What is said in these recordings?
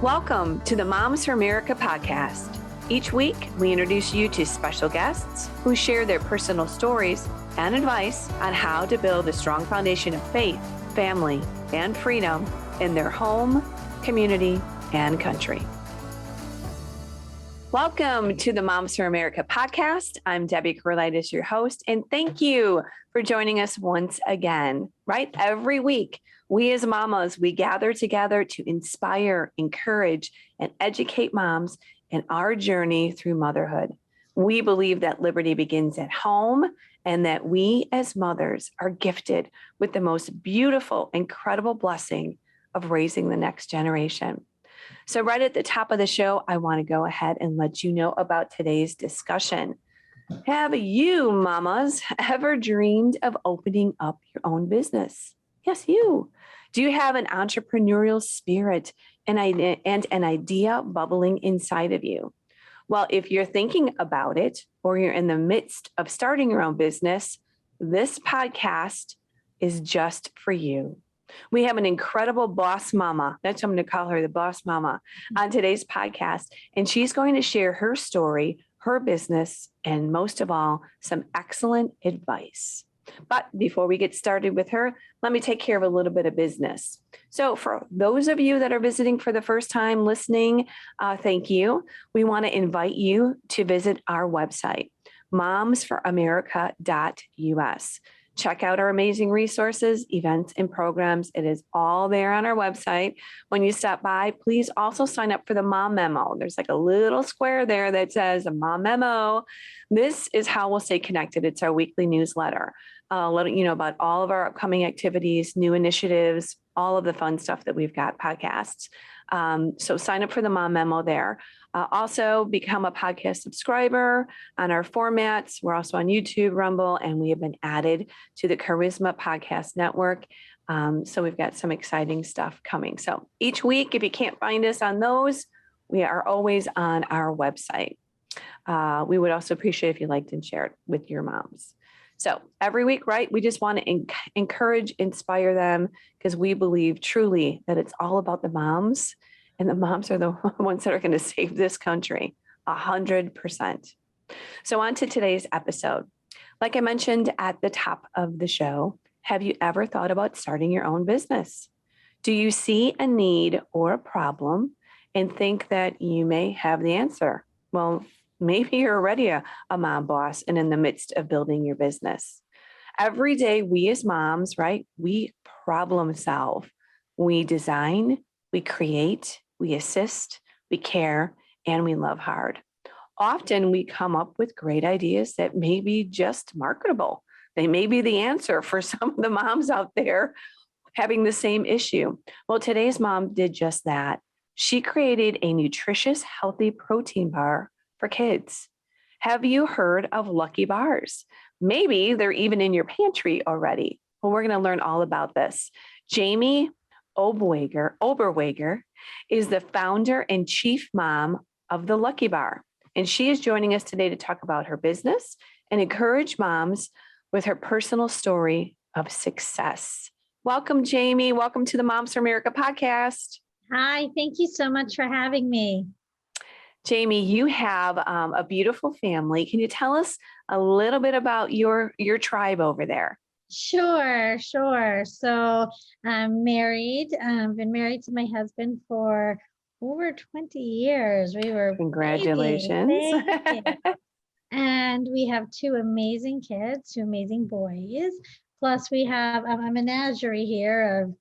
Welcome to the Moms for America podcast. Each week, we introduce you to special guests who share their personal stories and advice on how to build a strong foundation of faith, family, and freedom in their home, community, and country. Welcome to the Moms for America podcast. I'm Debbie Carlitis, your host, and thank you for joining us once again. Right? Every week, we as mamas, we gather together to inspire, encourage, and educate moms in our journey through motherhood. We believe that liberty begins at home and that we as mothers are gifted with the most beautiful, incredible blessing of raising the next generation. So right at the top of the show, I want to go ahead and let you know about today's discussion. Have you, mamas, ever dreamed of opening up your own business? Yes, you. Do you have an entrepreneurial spirit and an idea bubbling inside of you? Well, if you're thinking about it or you're in the midst of starting your own business, this podcast is just for you. We have an incredible boss mama. That's what I'm going to call her, the boss mama, on today's podcast. And she's going to share her story, her business, and most of all, some excellent advice. But before we get started with her, let me take care of a little bit of business. So for those of you that are visiting for the first time listening, thank you. We want to invite you to visit our website, momsforamerica.us. Check out our amazing resources, events, and programs. It is all there on our website. When you stop by, please also sign up for the Mom Memo. There's like a little square there that says a Mom Memo. This is how we'll stay connected. It's our weekly newsletter. Letting you know about all of our upcoming activities, new initiatives, all of the fun stuff that we've got, podcasts. So sign up for the Mom Memo there. Also become a podcast subscriber on our formats. We're also on YouTube, Rumble, and we have been added to the Charisma Podcast Network. So we've got some exciting stuff coming. So each week, if you can't find us on those, we are always on our website. We would also appreciate if you liked and shared with your moms. So every week, right, we just want to encourage, inspire them, because we believe truly that it's all about the moms, and the moms are the ones that are going to save this country 100%. So on to today's episode. Like I mentioned at the top of the show, have you ever thought about starting your own business? Do you see a need or a problem and think that you may have the answer? Well, maybe you're already a mom boss and in the midst of building your business. Every day, we as moms, right, we problem solve. We design, we create, we assist, we care, and we love hard. Often we come up with great ideas that may be just marketable. They may be the answer for some of the moms out there having the same issue. Well, today's mom did just that. She created a nutritious, healthy protein bar for kids. Have you heard of Lucky Bars? Maybe they're even in your pantry already. Well, we're going to learn all about this. Jamie Oberweger is the founder and chief mom of the Lucky Bar. And she is joining us today to talk about her business and encourage moms with her personal story of success. Welcome, Jamie. Welcome to the Moms for America podcast. Hi, thank you so much for having me. Jamie, you have a beautiful family. Can you tell us a little bit about your tribe over there? Sure. So I'm married. I've been married to my husband for over 20 years. We were Congratulations. And we have two amazing kids, two amazing boys. Plus we have a menagerie here of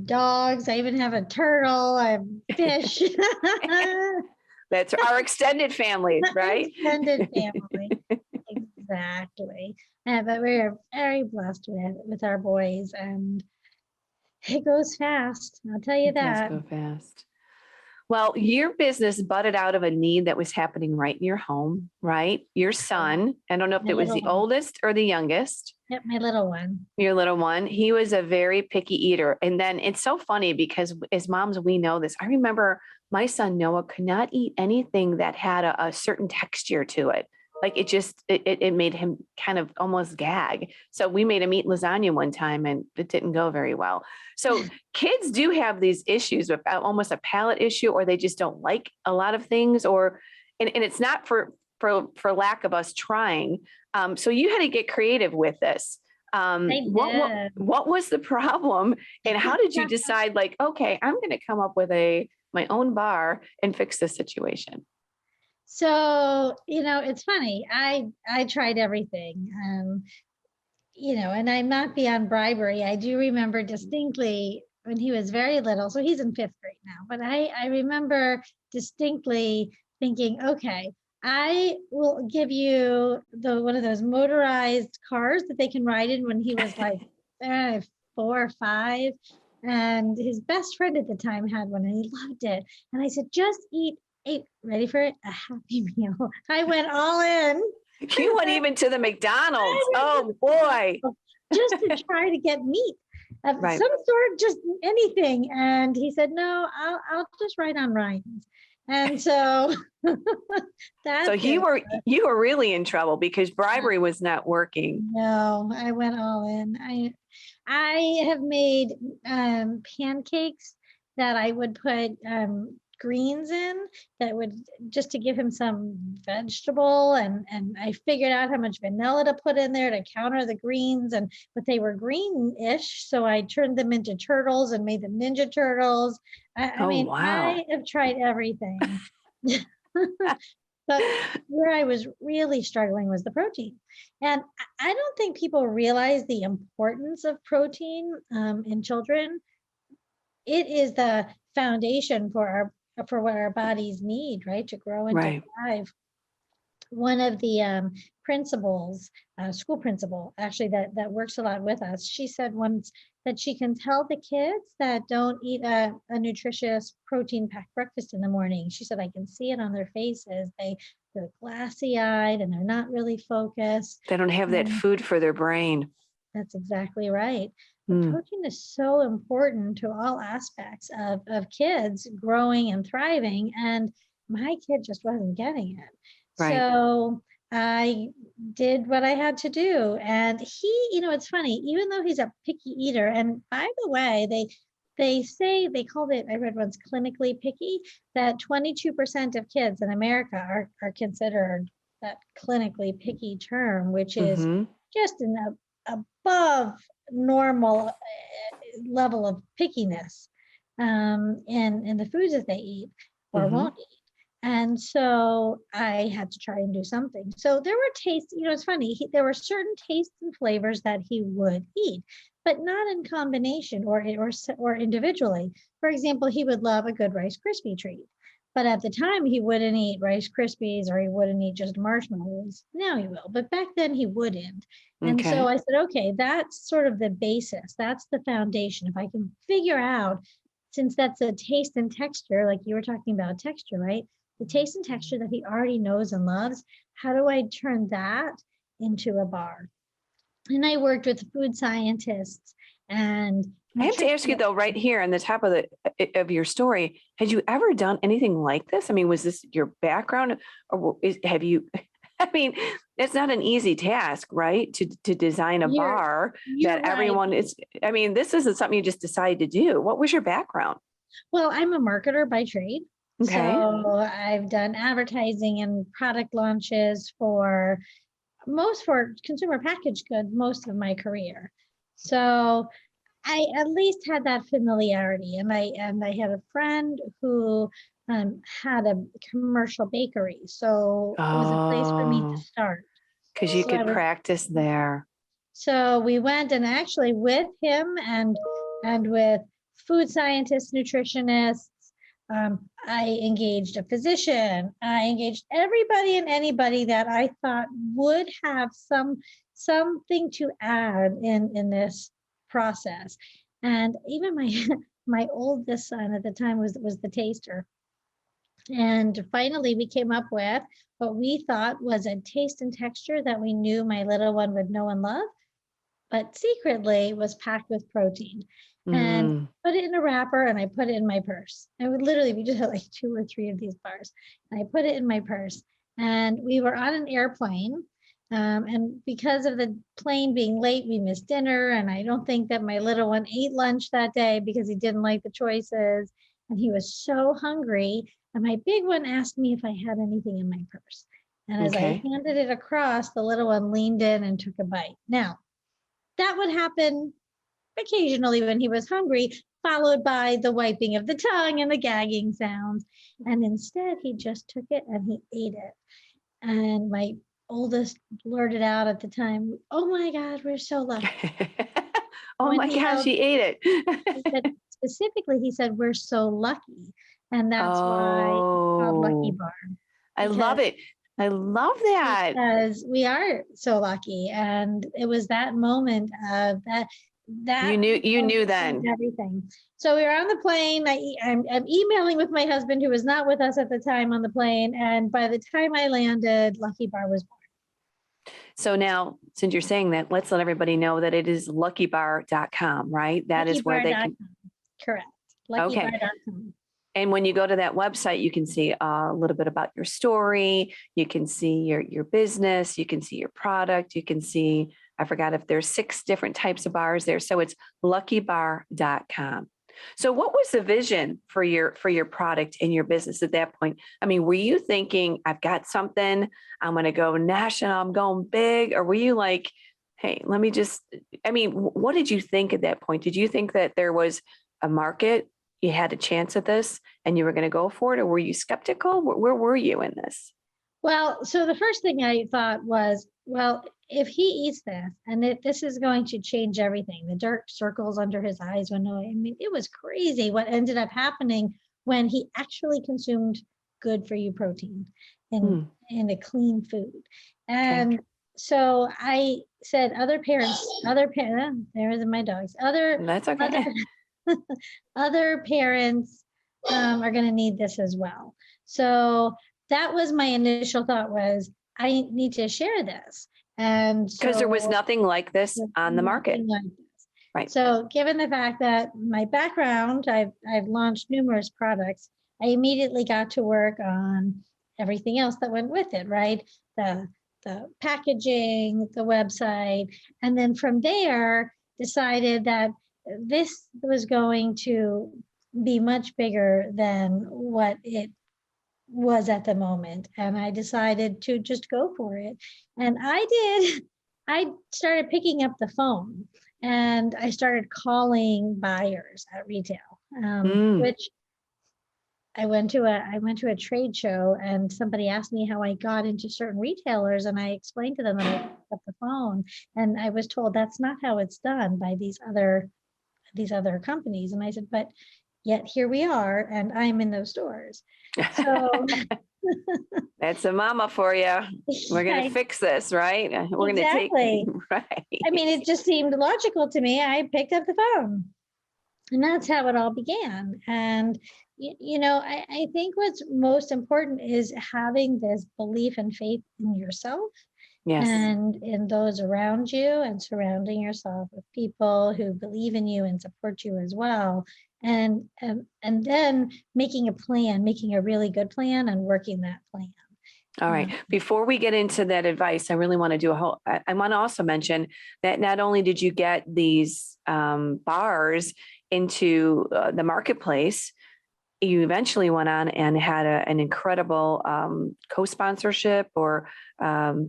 dogs. I even have a turtle, I have fish. That's our extended family, right? Extended family, exactly. But we're very blessed with our boys, and it goes fast. I'll tell you that. It does go fast. Well, your business budded out of a need that was happening right in your home, right? Your son, I don't know if it was the oldest or the youngest. Yep, my little one. Your little one. He was a very picky eater. And then it's so funny because as moms, we know this. I remember my son Noah could not eat anything that had a certain texture to it. like it made him kind of almost gag. So we made him eat lasagna one time and it didn't go very well. So kids do have these issues with almost a palate issue, or they just don't like a lot of things, and it's not for lack of us trying. So you had to get creative with this. I did. What was the problem, and how did you decide, like, okay, I'm going to come up with my own bar and fix this situation? So, it's funny. I tried everything. And I'm not beyond bribery. I do remember distinctly when he was very little. So he's in fifth grade now, but I remember distinctly thinking, okay, I will give you one of those motorized cars that they can ride in, when he was like 4 or 5. And his best friend at the time had one and he loved it. And I said, just eat, ready for it, a Happy Meal. I went all in. You went even to the McDonald's. Oh boy. Just to try to get meat of Right. some sort, just anything. And he said, no, I'll just write on Ryan's. And so So you were really in trouble because bribery was not working. No, I went all in. I have made pancakes that I would put greens in, that would, just to give him some vegetable, and I figured out how much vanilla to put in there to counter the greens, but they were greenish, so I turned them into turtles and made them Ninja Turtles. I mean, wow. I have tried everything. But where I was really struggling was the protein. And I don't think people realize the importance of protein in children. It is the foundation for what our bodies need, right, to grow and to thrive. One of the principals, school principal, actually, that works a lot with us, she said once that she can tell the kids that don't eat a nutritious protein-packed breakfast in the morning. She said, I can see it on their faces. They're glassy-eyed and they're not really focused. They don't have that food for their brain. That's exactly right. Protein is so important to all aspects of kids growing and thriving, and my kid just wasn't getting it. Right. So I did what I had to do. And he, it's funny, even though he's a picky eater, and by the way, they say, they called it, I read once, clinically picky, that 22% of kids in America are considered that clinically picky term, which is just an above normal level of pickiness in the foods that they eat or won't eat. And so I had to try and do something. So there were tastes, it's funny, there were certain tastes and flavors that he would eat, but not in combination or individually. For example, he would love a good Rice Krispie treat, but at the time he wouldn't eat Rice Krispies, or he wouldn't eat just marshmallows. Now he will, but back then he wouldn't. And so I said, okay, that's sort of the basis. That's the foundation. If I can figure out, since that's a taste and texture, like you were talking about texture, right? The taste and texture that he already knows and loves, how do I turn that into a bar? And I worked with food scientists. And I have to ask you though, right here on the top of your story, had you ever done anything like this? I mean, was this your background, or have you? I mean, it's not an easy task, right? To design a bar that everyone is. I mean, this isn't something you just decided to do. What was your background? Well, I'm a marketer by trade. Okay. So I've done advertising and product launches for consumer packaged goods most of my career. So I at least had that familiarity, and I had a friend who had a commercial bakery, so it was a place for me to start. Because you could practice there. So we went, and actually with him and with food scientists, nutritionists, I engaged a physician. I engaged everybody and anybody that I thought would have something to add in this process. And even my oldest son at the time was the taster. And finally we came up with what we thought was a taste and texture that we knew my little one would know and love, but secretly was packed with protein. And put it in a wrapper, and I put it in my purse. I would literally, we just had like 2 or 3 of these bars, and I put it in my purse. and we were on an airplane. And because of the plane being late, we missed dinner. And I don't think that my little one ate lunch that day because he didn't like the choices. And he was so hungry. And my big one asked me if I had anything in my purse. And as I Okay. handed it across, the little one leaned in and took a bite. Now, that would happen occasionally when he was hungry, followed by the wiping of the tongue and the gagging sounds. And instead, he just took it and he ate it. And my oldest blurted out at the time, "Oh my God, we're so lucky." Oh When my he gosh, held, he ate he it. said, specifically, he said, "We're so lucky." And that's why it's called Lucky Oh, Bar, I because love it. I love that. because we are so lucky. And it was that moment of that You moment knew changed then. everything. So we were on the plane. I'm emailing with my husband, who was not with us at the time on the plane. And by the time I landed, Lucky Bar was born. So now, since you're saying that, let's let everybody know that it is luckybar.com, right? That is where they can. LuckyBar.com. Correct. Okay. LuckyBar.com. And when you go to that website, you can see a little bit about your story. You can see your business. You can see your product. You can see, I forgot if there's 6 different types of bars there. So it's luckybar.com. So what was the vision for your product and your business at that point? I mean, were you thinking, I've got something, I'm going to go national, I'm going big? Or were you like, hey, let me just, I mean, what did you think at that point? Did you think that there was a market, you had a chance at this and you were going to go for it? Or were you skeptical? Where were you in this? Well, so the first thing I thought was, well, if he eats this and this is going to change everything, the dark circles under his eyes went away. I mean, it was crazy what ended up happening when he actually consumed good for you protein in a clean food. Okay. And so I said, other parents, there is my dogs, That's other, okay. other parents are going to need this as well. So that was my initial thought, was I need to share this. And Because there was so nothing like this there's on the market. nothing like this. Right. So given the fact that my background, I've launched numerous products, I immediately got to work on everything else that went with it, right? The packaging, the website, and then from there decided that this was going to be much bigger than what it was at the moment. And I decided to just go for it. And I did. I started picking up the phone and I started calling buyers at retail, Mm. which I went to a trade show and somebody asked me how I got into certain retailers, and I explained to them that I picked up the phone, and I was told that's not how it's done by these other companies. And I said, but yet here we are, and I'm in those stores. So That's a mama for you. We're going to I, fix this, right? We're going to take, exactly. right. I mean, it just seemed logical to me. I picked up the phone, and that's how it all began. And I think what's most important is having this belief and faith in yourself Yes. and in those around you, and surrounding yourself with people who believe in you and support you as well. And then making a really good plan and working that plan. All right. Before we get into that advice, I really want to do I want to also mention that not only did you get these bars into the marketplace, you eventually went on and had an incredible co-sponsorship or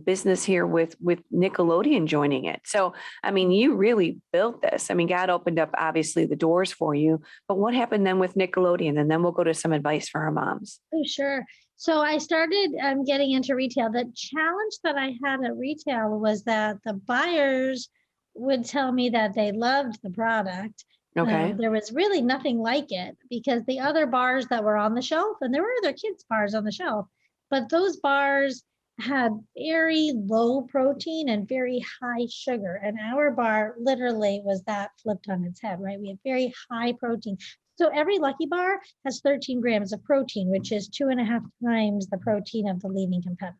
business here with Nickelodeon joining it. So, I mean, you really built this. I mean, God opened up obviously the doors for you, but what happened then with Nickelodeon? And then we'll go to some advice for our moms. Oh, sure. So I started getting into retail. The challenge that I had at retail was that the buyers would tell me that they loved the product. Okay. There was really nothing like it, because the other bars that were on the shelf, and there were other kids' bars on the shelf, but those bars had very low protein and very high sugar. And our bar literally was that flipped on its head, right? We had very high protein. So every Lucky Bar has 13 grams of protein, which is 2.5 times the protein of the leading competitor.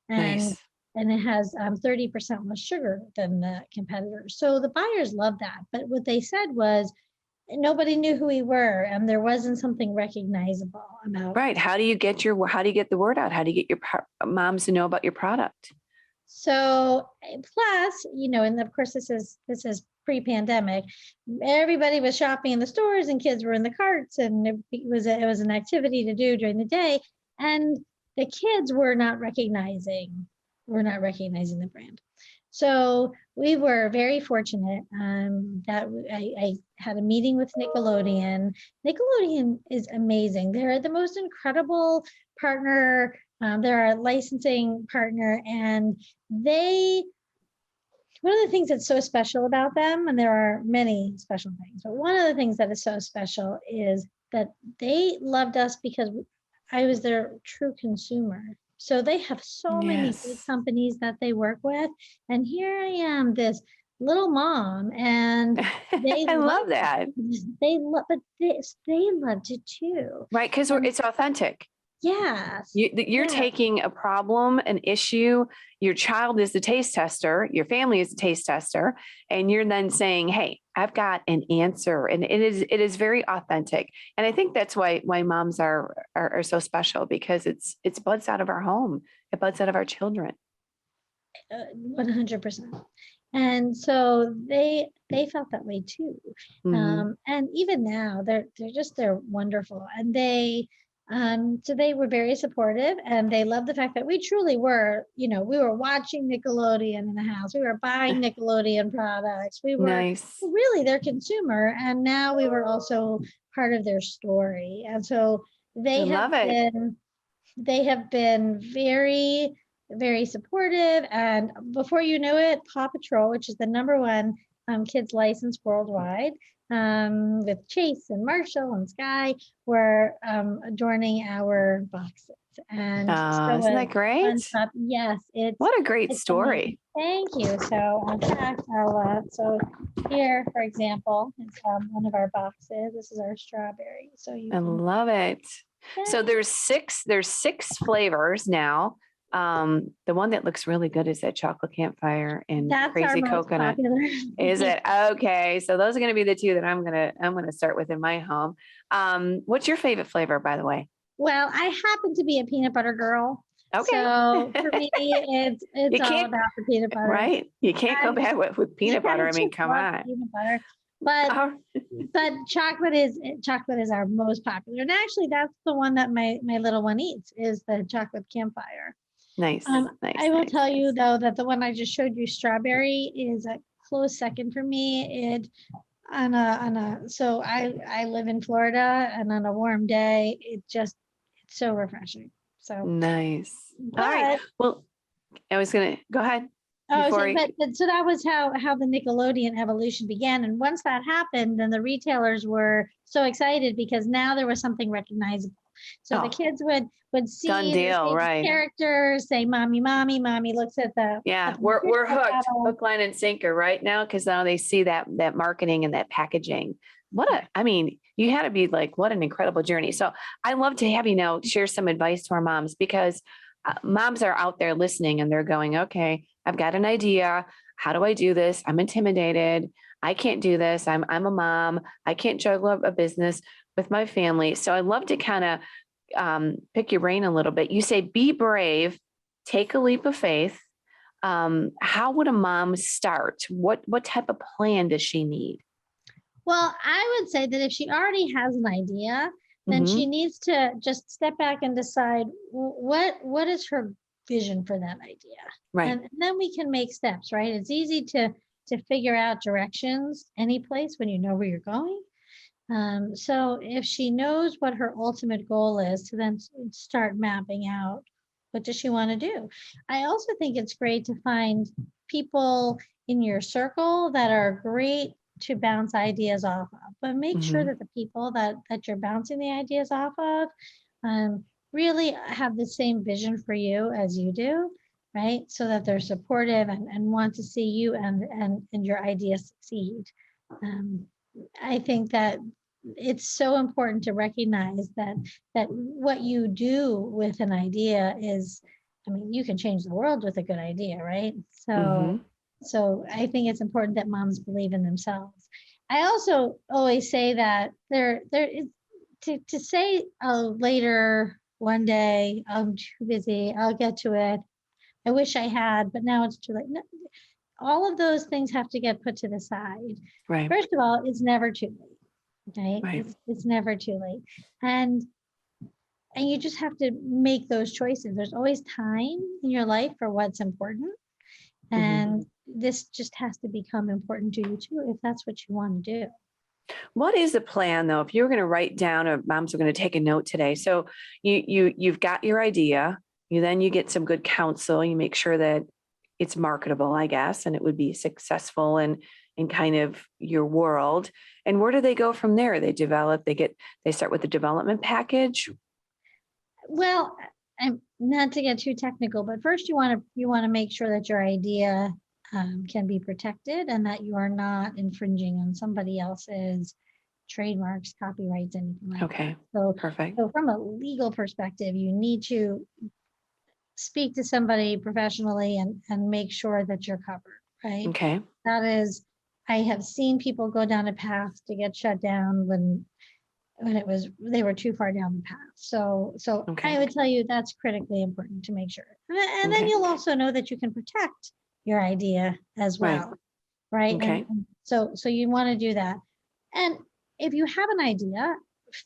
And Nice. and it has 30% less sugar than the competitors. So the buyers love that. But what they said was, nobody knew who we were, and there wasn't something recognizable about. Right. How do you get the word out? How do you get your moms to know about your product? So plus, and of course this is pre-pandemic. Everybody was shopping in the stores and kids were in the carts, and it was an activity to do during the day. And the kids were not recognizing the brand. So we were very fortunate that I had a meeting with Nickelodeon. Nickelodeon is amazing. They're the most incredible partner. They're a licensing partner, and one of the things that's so special about them, and there are many special things, but one of the things that is so special is that they loved us because I was their true consumer. So they have so many big companies that they work with. And here I am, this little mom, and they I love that. They loved it too. Right. Because it's authentic. Yes. You're taking a problem, an issue. Your child is the taste tester. Your family is the taste tester. And you're then saying, hey, I've got an answer. And it is very authentic. And I think that's why moms are so special, because it's buds out of our home. It buds out of our children. 100%. And so they felt that way too. Mm-hmm. And even now they're wonderful. And so they were very supportive, and they loved the fact that we truly were, we were watching Nickelodeon in the house. We were buying Nickelodeon products. We were really their consumer. And now we were also part of their story. And so they have been very, very supportive. And before you know it, Paw Patrol, which is the #1 kids license worldwide, with Chase and Marshall and Sky, were adorning our boxes. And isn't that great? Yes, what a great story. Amazing. Thank you. So in fact, so here, for example, is one of our boxes. This is our strawberry. So I love it. Yeah. So there's six flavors now. The one that looks really good is that chocolate campfire and crazy coconut. Is it? Okay. So those are going to be the two that I'm going to start with in my home. What's your favorite flavor, by the way? Well, I happen to be a peanut butter girl. Okay. So for me, it's all about the peanut butter. Right. You can't go bad with peanut butter. I mean, come on. Peanut butter. But chocolate is our most popular. And actually that's the one that my little one eats, is the chocolate campfire. Nice. I will tell you though that the one I just showed you, strawberry, is a close second for me. So I live in Florida, and on a warm day, it's so refreshing. So nice. All right. Well, I was gonna go ahead. So that was how the Nickelodeon evolution began. And once that happened, then the retailers were so excited because now there was something recognizable. So the kids would see the characters, say, "Mommy, mommy." Mommy looks at the we're hooked, hook, line, and sinker right now, because now they see that marketing and that packaging. You had to be like, what an incredible journey. So I love to have you share some advice to our moms, because moms are out there listening and they're going, okay, I've got an idea. How do I do this? I'm intimidated. I can't do this. I'm a mom. I can't juggle a business with my family. So I love to kind of pick your brain a little bit. You say, be brave, take a leap of faith. How would a mom start? What type of plan does she need? Well, I would say that if she already has an idea, then she needs to just step back and decide what is her vision for that idea. Right. And then we can make steps, right? It's easy to figure out directions any place when you know where you're going. So if she knows what her ultimate goal is, to then start mapping out, what does she want to do? I also think it's great to find people in your circle that are great to bounce ideas off of, but make sure that the people that you're bouncing the ideas off of really have the same vision for you as you do, right? So that they're supportive and want to see you and your ideas succeed. I think that it's so important to recognize that what you do with an idea is, you can change the world with a good idea, right? So I think it's important that moms believe in themselves. I also always say that there is to say, oh, later one day, I'm too busy, I'll get to it. I wish I had, but now it's too late. No, all of those things have to get put to the side. Right. First of all, it's never too late. Okay. Right. It's never too late. And you just have to make those choices. There's always time in your life for what's important. And this just has to become important to you too, if that's what you want to do. What is the plan though? If you were going to write down, or moms are going to take a note today. So you've got your idea. You get some good counsel. You make sure that it's marketable, I guess, and it would be successful in kind of your world. And where do they go from there? They start with the development package. Well, I'm not to get too technical, but first you want to make sure that your idea can be protected and that you are not infringing on somebody else's trademarks, copyrights, anything like Okay. that. So, Perfect. so from a legal perspective, you need to speak to somebody professionally and make sure that you're covered, right? Okay. That is, I have seen people go down a path to get shut down when they were too far down the path. So Okay. I would tell you that's critically important to make sure. And then Okay. you'll also know that you can protect your idea as well. Right. Okay. And so you want to do that. And if you have an idea,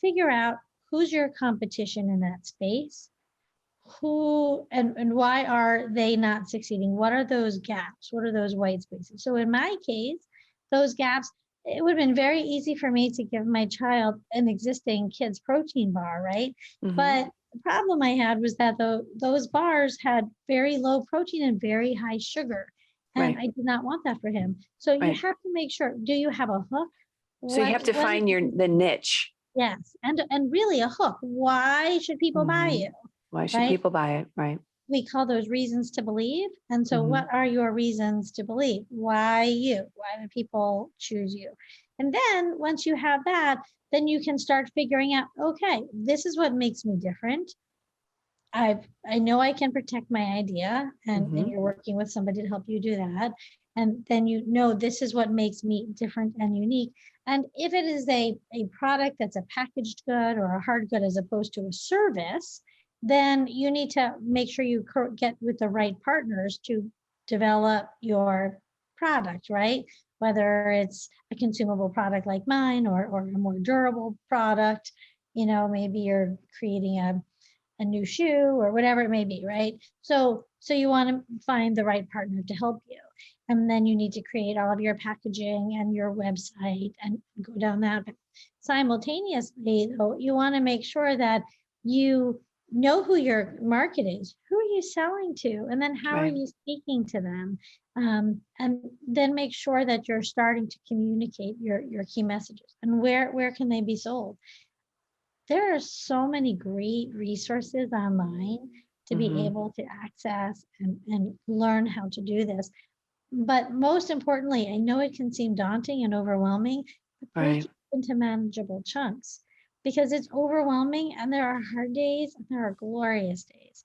figure out who's your competition in that space, who and why are they not succeeding? What are those gaps? What are those white spaces? So in my case, those gaps, it would have been very easy for me to give my child an existing kids protein bar, right? But the problem I had was that those bars had very low protein and very high sugar. And I did not want that for him. So you have to make sure, do you have a hook? So you have to find the niche. Yes. And really a hook. Why should people buy you? Why should people buy it? Right. We call those reasons to believe. And so what are your reasons to believe? Why you? Why do people choose you? And then once you have that, then you can start figuring out, okay, this is what makes me different. I know I can protect my idea, and you're working with somebody to help you do that. And then you know this is what makes me different and unique. And if it is a product that's a packaged good or a hard good as opposed to a service, then you need to make sure you get with the right partners to develop your product, right? Whether it's a consumable product like mine or a more durable product, maybe you're creating a new shoe or whatever it may be, right? So you want to find the right partner to help you. And then you need to create all of your packaging and your website and go down that. Simultaneously, though, you want to make sure that you know who your market is. Who are you selling to? And then how are you speaking to them? And then make sure that you're starting to communicate your key messages and where can they be sold. There are so many great resources online to be able to access and learn how to do this. But most importantly, I know it can seem daunting and overwhelming, but break it into manageable chunks because it's overwhelming and there are hard days and there are glorious days.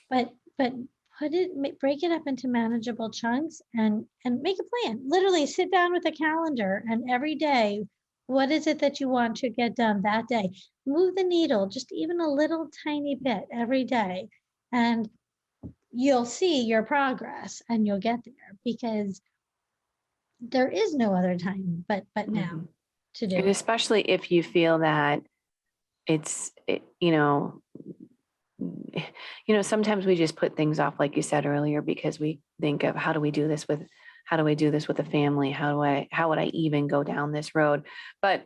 But break it up into manageable chunks and make a plan. Literally sit down with a calendar and every day, what is it that you want to get done that day? Move the needle just even a little tiny bit every day. And you'll see your progress and you'll get there because there is no other time but now to do it. And especially if you feel that sometimes we just put things off, like you said earlier, because we think of how do we do this with a family? How would I even go down this road? But,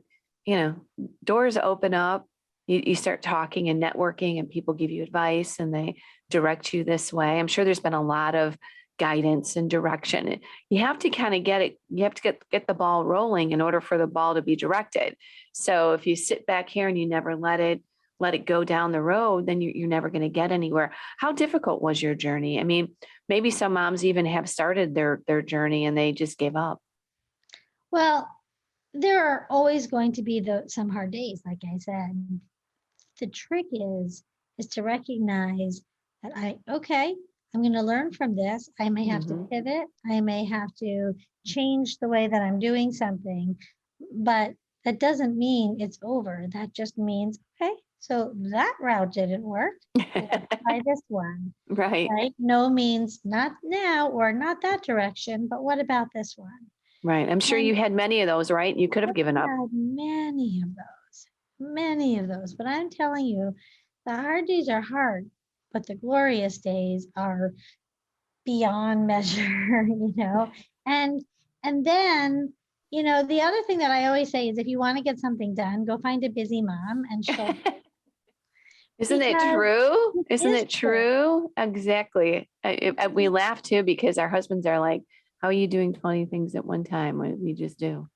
doors open up, you start talking and networking and people give you advice and they direct you this way. I'm sure there's been a lot of guidance and direction. You have to kind of get the ball rolling in order for the ball to be directed. So if you sit back here and you never let it go down the road, then you're never going to get anywhere. How difficult was your journey? I mean, maybe some moms even have started their journey and they just gave up. Well, there are always going to be some hard days, like I said. The trick is to recognize that I'm going to learn from this. I may have to pivot. I may have to change the way that I'm doing something, but that doesn't mean it's over. That just means, okay, so that route didn't work. Let's try this one, Right. right? No means not now or not that direction, but what about this one? Right. I'm sure And you had many of those, right? You could have given I up. had many of those. But I'm telling you, the hard days are hard, but the glorious days are beyond measure, And and then, the other thing that I always say is if you want to get something done, go find a busy mom and she'll do it Isn't it because true? it Isn't is it true. true? Exactly. We laugh too because our husbands are like, how are you doing 20 things at one time? We just do.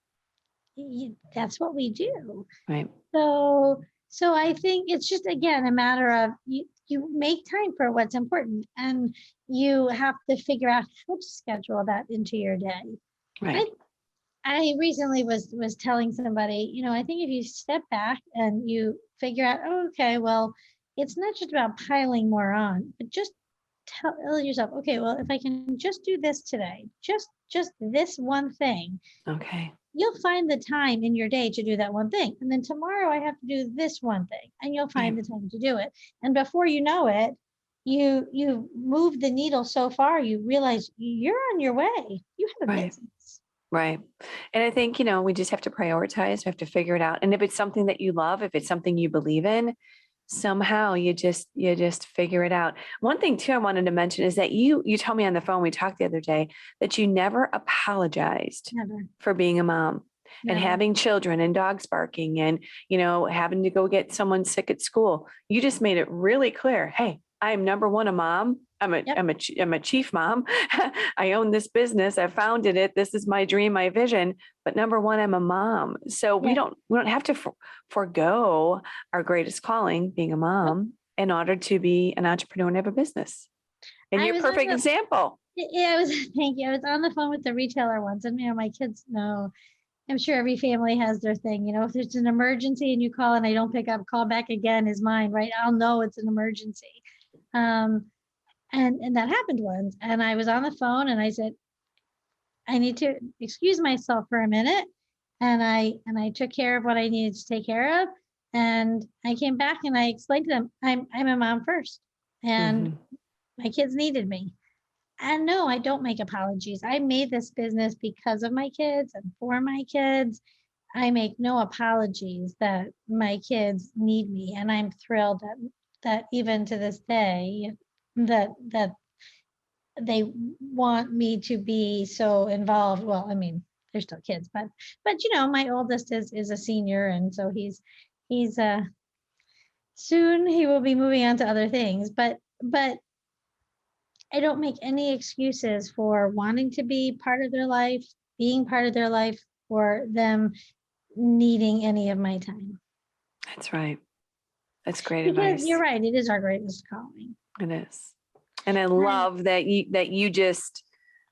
That's what we do. Right. So I think it's just again a matter of you make time for what's important and you have to figure out how to schedule that into your day. Right. I I recently was telling somebody, I think if you step back and you figure out, oh, okay, well, it's not just about piling more on, but just tell yourself, okay, well, if I can just do this today, just this one thing, Okay. you'll find the time in your day to do that one thing. And then tomorrow I have to do this one thing, and you'll Right. find the time to do it. And before you know it, you move the needle so far, you realize you're on your way. You have a Right. business. Right. And I think, we just have to prioritize, we have to figure it out. And if it's something that you love, if it's something you believe in, somehow you just figure it out. One thing too I wanted to mention is that you told me on the phone, we talked the other day, that you never apologized Never, for being a mom and never. having children and dogs barking and, having to go get someone sick at school. You just made it really clear. Hey, I am number one, a mom. Yep. I'm a chief mom. I own this business. I founded it. This is my dream, my vision. But number one, I'm a mom. So we Yeah. don't have to forego our greatest calling, being a Nope. mom, in order to be an entrepreneur and have a business. And I you're a was on perfect the example. yeah, I was thank you. I was on the phone with the retailer once, and my kids know. I'm sure every family has their thing. If there's an emergency and you call and I don't pick up, call back again is mine, right? I'll know it's an emergency. Um, and that happened once. And I was on the phone and I said, I need to excuse myself for a minute. And I took care of what I needed to take care of. And I came back and I explained to them, I'm a mom first. And Hmm. my kids needed me. And no, I don't make apologies. I made this business because of my kids and for my kids. I make no apologies that my kids need me. And I'm thrilled that even to this day, that they want me to be so involved. Well, I mean, they're still kids, but my oldest is a senior, and so he's soon he will be moving on to other things. But I don't make any excuses for wanting to be part of their life, being part of their life, or them needing any of my time. That's right. That's great Because you're advice. right, it is our greatest calling. It is. And I And love that you just,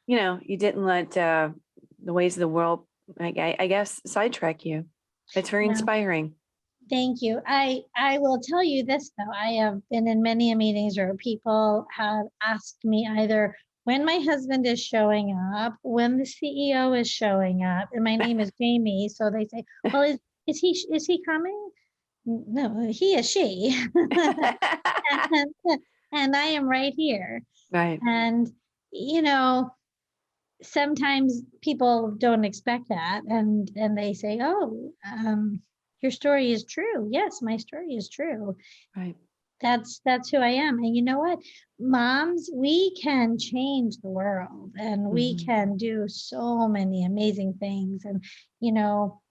you didn't let the ways of the world, I guess, sidetrack you. It's very no, inspiring. thank you. I will tell you this though. I have been in many meetings where people have asked me either when my husband is showing up, when the CEO is showing up, and my name is Jamie. So they say, well, is he coming? No, he is she. And I am right here. Right. And, you know, sometimes people don't expect that and they say, oh, your story is true. Yes, my story is true. Right. That's who I am. And you know what? Moms, we can change the world and we Hmm. can do so many amazing things. And, you know,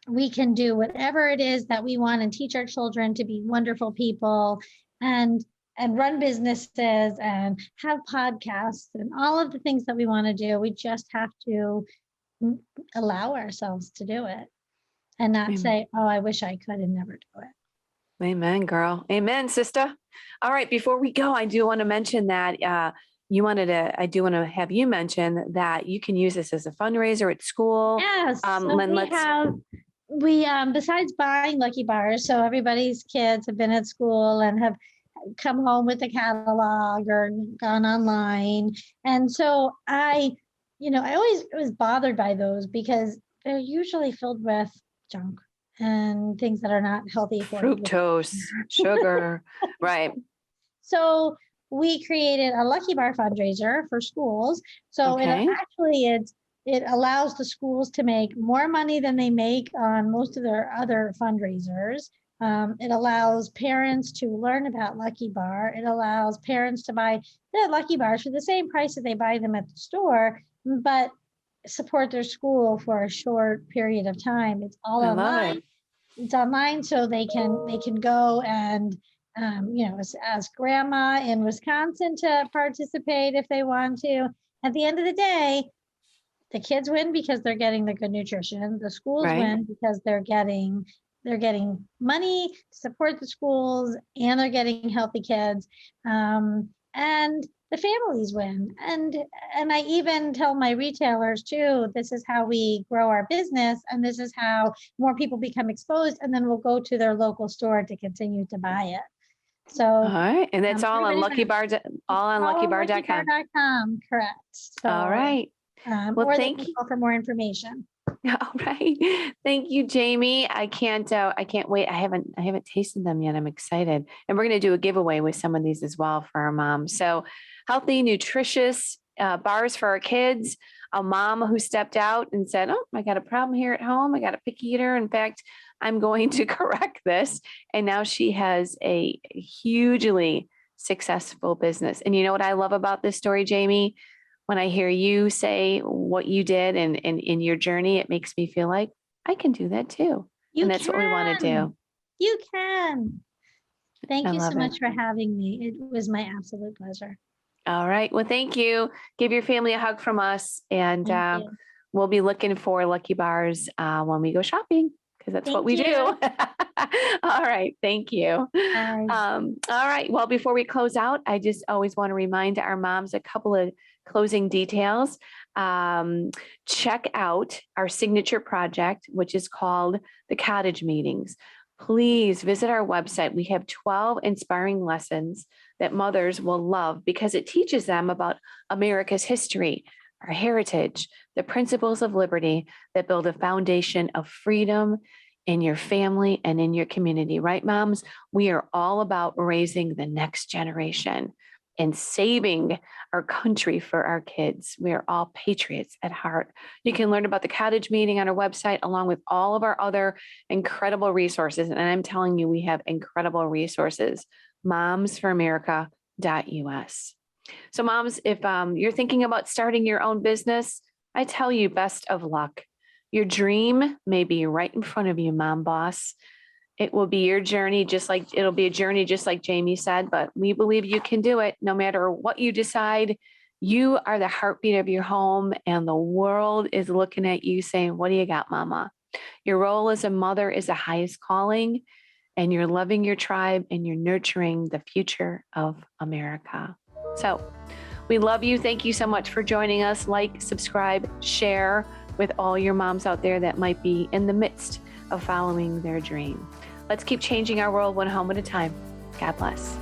we can do whatever it is that we want and teach our children to be wonderful people and run businesses and have podcasts and all of the things that we want to do. We just have to allow ourselves to do it and not Amen. say, oh, I wish I could and never do it. Amen, girl. Amen, sister. All right. Before we go, I do want to mention that I do want to have you mention that you can use this as a fundraiser at school. Yes. So Lynn, let's, we besides buying Lucky Bars, so everybody's kids have been at school and have come home with the catalog or gone online. And so I always was bothered by those because they're usually filled with junk and things that are not healthy for you. Fructose, sugar, right. So we created a Lucky Bar fundraiser for schools. So Okay. it allows the schools to make more money than they make on most of their other fundraisers. It allows parents to learn about Lucky Bar. It allows parents to buy their Lucky Bars for the same price that they buy them at the store, but support their school for a short period of time. It's all I love online. it. It's online, so they can go and ask grandma in Wisconsin to participate if they want to. At the end of the day, the kids win because they're getting the good nutrition. The schools Right. win because they're getting money to support the schools, and they're getting healthy kids. And the families win. And I even tell my retailers too, this is how we grow our business, and this is how more people become exposed, and then we'll go to their local store to continue to buy it. So All right. And that's all on everybody Lucky Bar, all on luckybar.com. luckybar.com, correct. So, All right. Well, or they thank can you. call for more information. All right. Thank you, Jamie. I can't wait. I haven't tasted them yet. I'm excited. And we're going to do a giveaway with some of these as well for our moms. So healthy, nutritious bars for our kids. A mom who stepped out and said, "Oh, I got a problem here at home. I got a picky eater. In fact, I'm going to correct this." And now she has a hugely successful business. And you know what I love about this story, Jamie? When I hear you say what you did and in your journey, it makes me feel like I can do that too. And that's what we want to do. You can. Thank I you so love it. much for having me. It was my absolute pleasure. All right. Well, thank you. Give your family a hug from us. And Thank you. we'll be looking for Lucky Bars when we go shopping, because that's what we Thank do. you. All right. Thank you. Bye. All right. Well, before we close out, I just always want to remind our moms a couple of closing details. Check out our signature project, which is called the Cottage Meetings. Please visit our website. We have 12 inspiring lessons that mothers will love because it teaches them about America's history, our heritage, the principles of liberty that build a foundation of freedom in your family and in your community. Right, moms? We are all about raising the next generation and saving our country for our kids. We are all patriots at heart. You can learn about the Cottage Meeting on our website, along with all of our other incredible resources. And I'm telling you, we have incredible resources. momsforamerica.us. So moms, if you're thinking about starting your own business, I tell you, best of luck. Your dream may be right in front of you, mom boss. It will be your journey, it'll be a journey, just like Jamie said, but we believe you can do it no matter what you decide. You are the heartbeat of your home, and the world is looking at you saying, "What do you got, mama?" Your role as a mother is the highest calling, and you're loving your tribe and you're nurturing the future of America. So we love you. Thank you so much for joining us. Like, subscribe, share with all your moms out there that might be in the midst of following their dream. Let's keep changing our world one home at a time. God bless.